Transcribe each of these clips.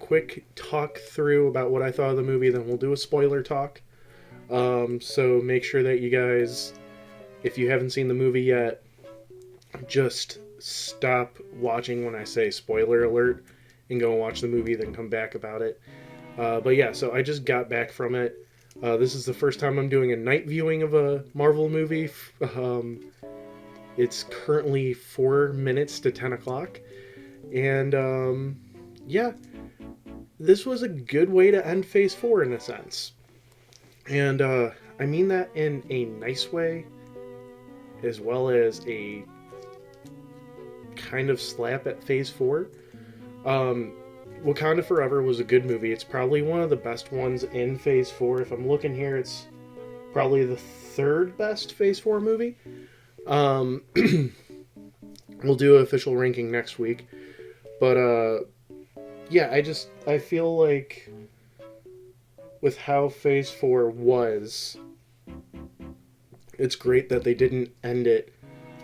quick talk through about what I thought of the movie, then we'll do a spoiler talk. So make sure that you guys, if you haven't seen the movie yet, just stop watching when I say spoiler alert and go and watch the movie, then come back about it. But yeah, so I just got back from it. This is the first time I'm doing a night viewing of a Marvel movie. It's currently 4 minutes to 10 o'clock. And yeah, this was a good way to end Phase 4 in a sense. And I mean that in a nice way, as well as a kind of slap at Phase 4. Wakanda Forever was a good movie. It's probably one of the best ones in Phase 4. If I'm looking here, it's probably the third best Phase 4 movie. We'll do an official ranking next week. But yeah, I feel like with how Phase 4 was, it's great that they didn't end it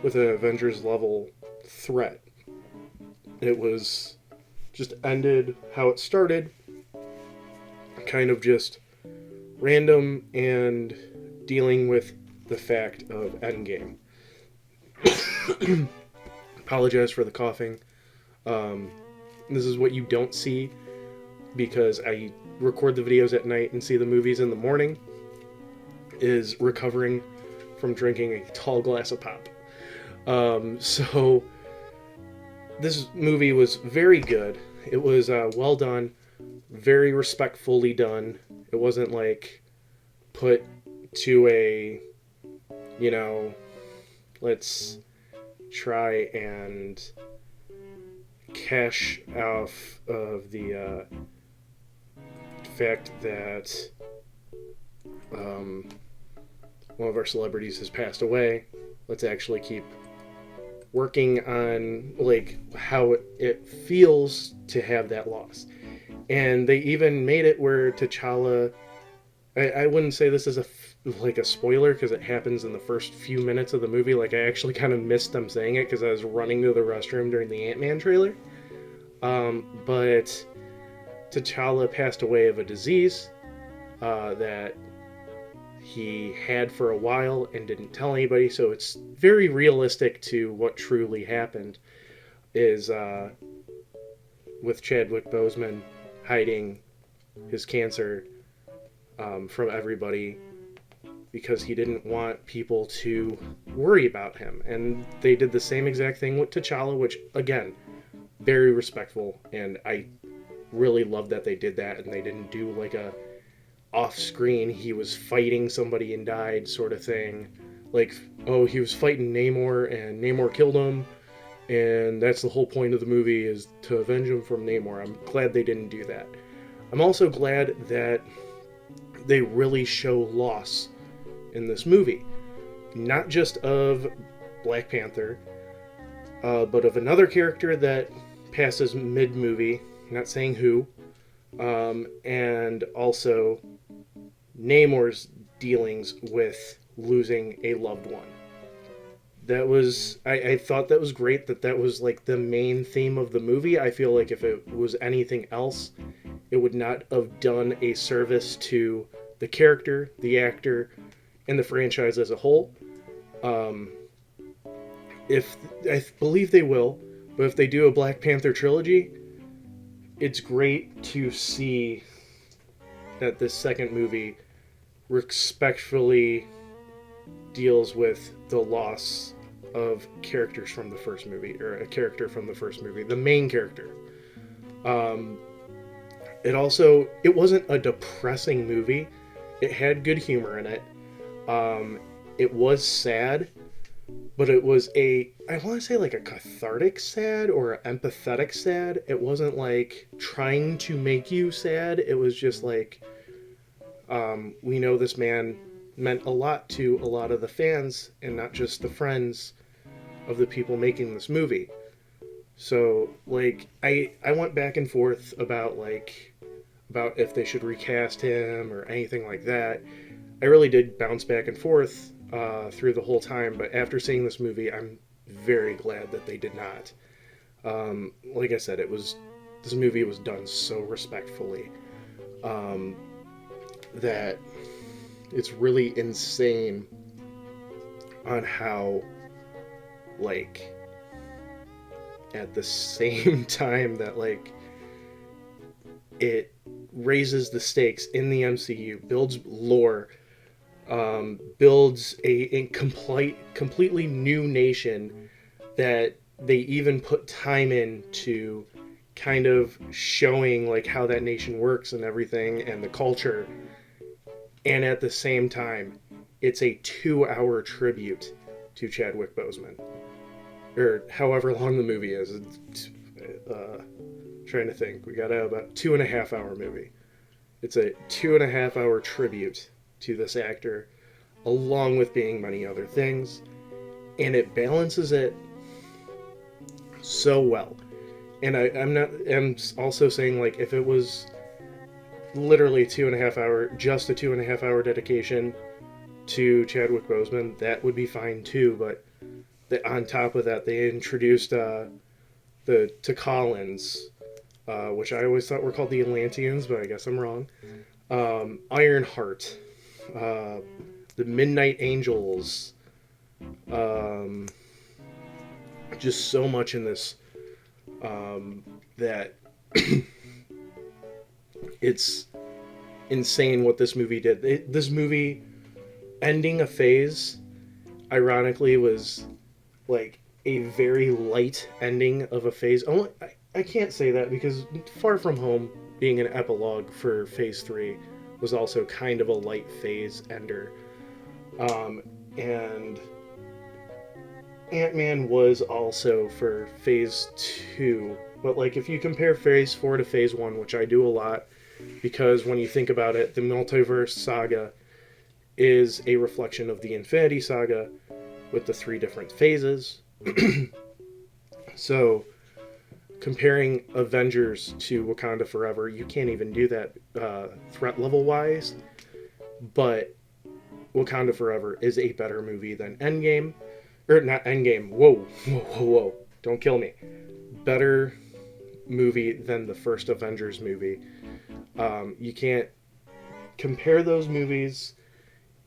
with an Avengers level threat. It was just ended how it started, kind of just random and dealing with the fact of Endgame. Apologize for the coughing. This is what you don't see because I record the videos at night and see the movies in the morning, is recovering from drinking a tall glass of pop. So this movie was very good. It was well done, very respectfully done. It wasn't like put to a, let's try and cash off of the fact that one of our celebrities has passed away. Let's actually keep working on like how it feels to have that loss. And they even made it where T'Challa, I wouldn't say this is like a spoiler because it happens in the first few minutes of the movie. Like I actually kind of missed them saying it because I was running to the restroom during the Ant-Man trailer. But T'Challa passed away of a disease that he had for a while and didn't tell anybody, so it's very realistic to what truly happened is with Chadwick Boseman hiding his cancer from everybody because he didn't want people to worry about him. And they did the same exact thing with T'Challa, which, again, very respectful, and I really love that they did that and they didn't do like a off-screen he was fighting somebody and died sort of thing, like, oh, he was fighting Namor and Namor killed him and that's the whole point of the movie, is to avenge him from Namor. I'm glad they didn't do that. I'm also glad that they really show loss in this movie, not just of Black Panther, but of another character that passes mid-movie, not saying who, and also Namor's dealings with losing a loved one. That was, I thought that was great that was like the main theme of the movie. I feel like if it was anything else, it would not have done a service to the character, the actor, and the franchise as a whole. If I believe they will, but if they do a Black Panther trilogy, it's great to see that this second movie respectfully deals with the loss of characters from the first movie, or a character from the first movie, the main character. It wasn't a depressing movie. It had good humor in it. It was sad, but it was I want to say like a cathartic sad or an empathetic sad. It wasn't like trying to make you sad. It was just like, we know this man meant a lot to a lot of the fans and not just the friends of the people making this movie. So like I went back and forth about if they should recast him or anything like that. I really did bounce back and forth through the whole time, but after seeing this movie, I'm very glad that they did not. Like I said, it was this movie was done so respectfully, that it's really insane on how, like, at the same time that, like, it raises the stakes in the MCU, builds lore, builds a completely new nation that they even put time into kind of showing, like, how that nation works and everything and the culture. And at the same time, it's a 2-hour tribute to Chadwick Boseman, or however long the movie is. Trying to think, we got about 2.5-hour movie. It's a 2.5-hour tribute to this actor, along with being many other things, and it balances it so well. And I'm also saying, like, if it was literally 2.5 hour, just a 2.5 hour dedication to Chadwick Boseman, that would be fine too. But on top of that, they introduced the T'Challans, which I always thought were called the Atlanteans, but I guess I'm wrong. Ironheart, the Midnight Angels, just so much in this, that it's insane what this movie did. This movie ending a phase, ironically, was like a very light ending of a phase. Oh, I can't say that because Far From Home, being an epilogue for Phase 3, was also kind of a light phase ender. And Ant-Man was also for Phase 2. But, like, if you compare Phase 4 to Phase 1, which I do a lot, because when you think about it, the multiverse saga is a reflection of the Infinity Saga with the 3 different phases. So, comparing Avengers to Wakanda Forever, you can't even do that threat level wise, but Wakanda Forever is a better movie than Endgame. Or not Endgame. Whoa. Don't kill me. Better movie than the first Avengers movie. You can't compare those movies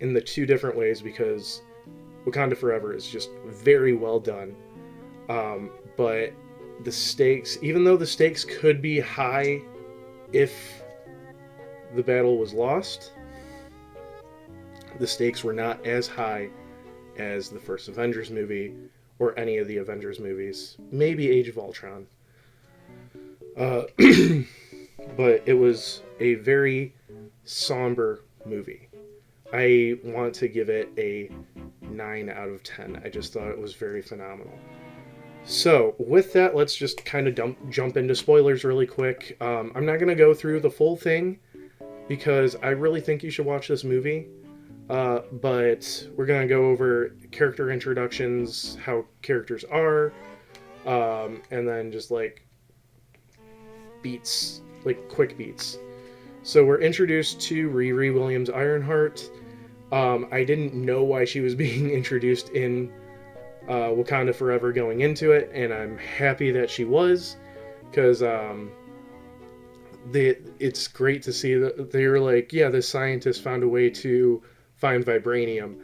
in the 2 different ways because Wakanda Forever is just very well done. But the stakes, even though the stakes could be high if the battle was lost, the stakes were not as high as the first Avengers movie or any of the Avengers movies. Maybe Age of Ultron. But it was a very somber movie. I want to give it a 9 out of 10. I just thought it was very phenomenal. So, with that, let's just kind of jump into spoilers really quick. I'm not going to go through the full thing because I really think you should watch this movie. But we're going to go over character introductions, how characters are, and then just like beats, like quick beats. So we're introduced to Riri Williams Ironheart. I didn't know why she was being introduced in Wakanda Forever going into it, and I'm happy that she was, because it's great to see that they were like, yeah, this scientist found a way to find vibranium.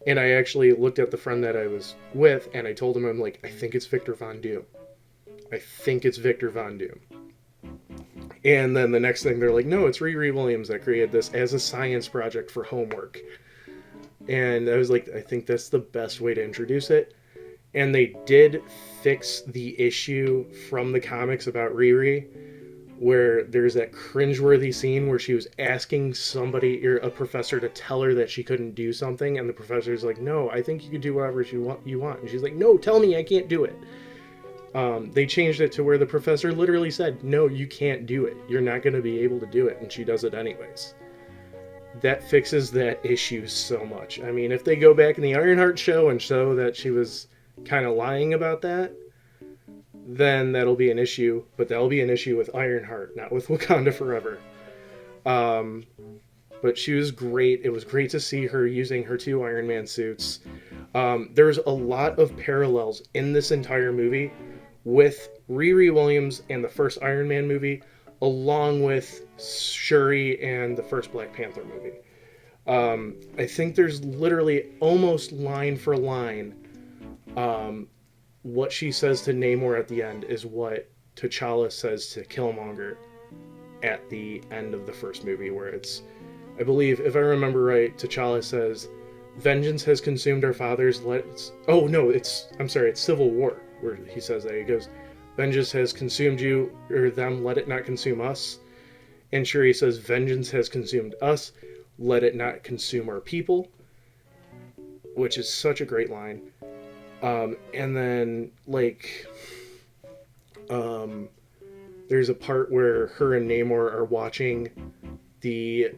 And I actually looked at the friend that I was with, and I told him, I'm like, I think it's Victor Von Doom. And then the next thing, they're like, no, it's Riri Williams that created this as a science project for homework. And I was like, I think that's the best way to introduce it. And they did fix the issue from the comics about Riri, where there's that cringeworthy scene where she was asking somebody, or a professor, to tell her that she couldn't do something, and the professor's like, no, I think you can do whatever you want. And she's like, no, tell me I can't do it. They changed it to where the professor literally said, no, you can't do it. You're not going to be able to do it, and she does it anyways. That fixes that issue so much. I mean, if they go back in the Ironheart show and show that she was kind of lying about that, then that'll be an issue, but that'll be an issue with Ironheart, not with Wakanda Forever. But she was great. It was great to see her using her 2 Iron Man suits. There's a lot of parallels in this entire movie with Riri Williams and the first Iron Man movie, along with Shuri and the first Black Panther movie. I think there's literally almost line for line, what she says to Namor at the end is what T'Challa says to Killmonger at the end of the first movie, where it's, I believe, if I remember right, T'Challa says, "Vengeance has consumed our fathers, let's..." Oh, no, I'm sorry, it's Civil War, where he says that. He goes, "Vengeance has consumed you, or them, let it not consume us." And Shuri says, "Vengeance has consumed us, let it not consume our people," which is such a great line. And then, like, there's a part where her and Namor are watching the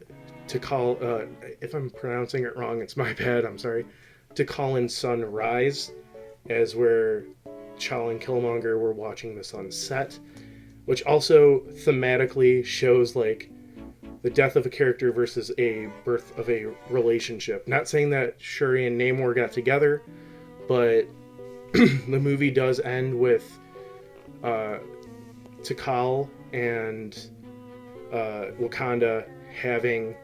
T'Challa, if I'm pronouncing it wrong, it's my bad, I'm sorry, T'Challa's sun rise, as where T'Challa and Killmonger were watching the sun set, which also thematically shows, like, the death of a character versus a birth of a relationship. Not saying that Shuri and Namor got together, but the movie does end with T'Challa and Wakanda having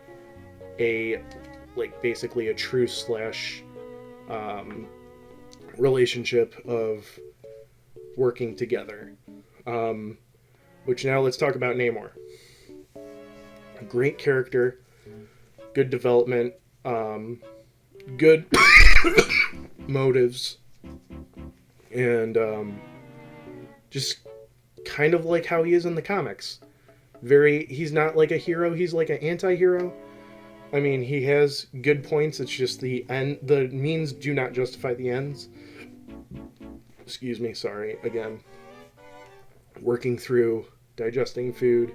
a, like, basically a truce slash relationship of working together. Which now let's talk about Namor. Great character, good development, good motives, and just kind of like how he is in the comics. He's not like a hero, he's like an anti-hero. I mean, he has good points, it's just the means do not justify the ends. Excuse me, sorry, again. Working through digesting food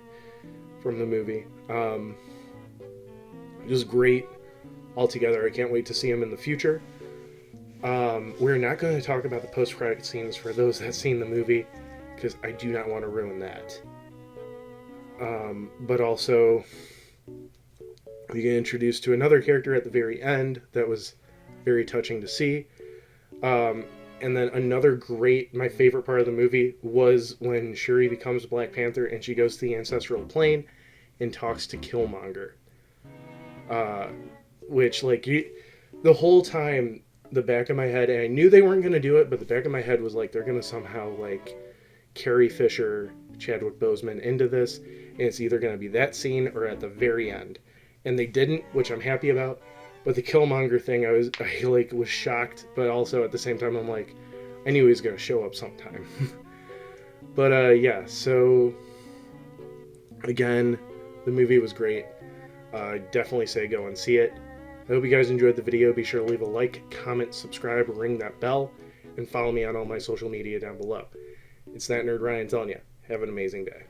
from the movie. Just great altogether. I can't wait to see him in the future. We're not going to talk about the post-credit scenes for those that have seen the movie, because I do not want to ruin that. But also, we get introduced to another character at the very end that was very touching to see. And then another great, my favorite part of the movie was when Shuri becomes Black Panther and she goes to the ancestral plane and talks to Killmonger. Which, like, the whole time, the back of my head, and I knew they weren't going to do it, but the back of my head was like, they're going to somehow, like, Carrie Fisher, Chadwick Boseman into this, and it's either going to be that scene or at the very end. And they didn't, which I'm happy about. But the Killmonger thing, I was shocked, but also at the same time, I'm like, I knew he was going to show up sometime. But, yeah, so, again, the movie was great. Definitely say go and see it. I hope you guys enjoyed the video. Be sure to leave a like, comment, subscribe, ring that bell, and follow me on all my social media down below. It's that nerd Ryan telling you, have an amazing day.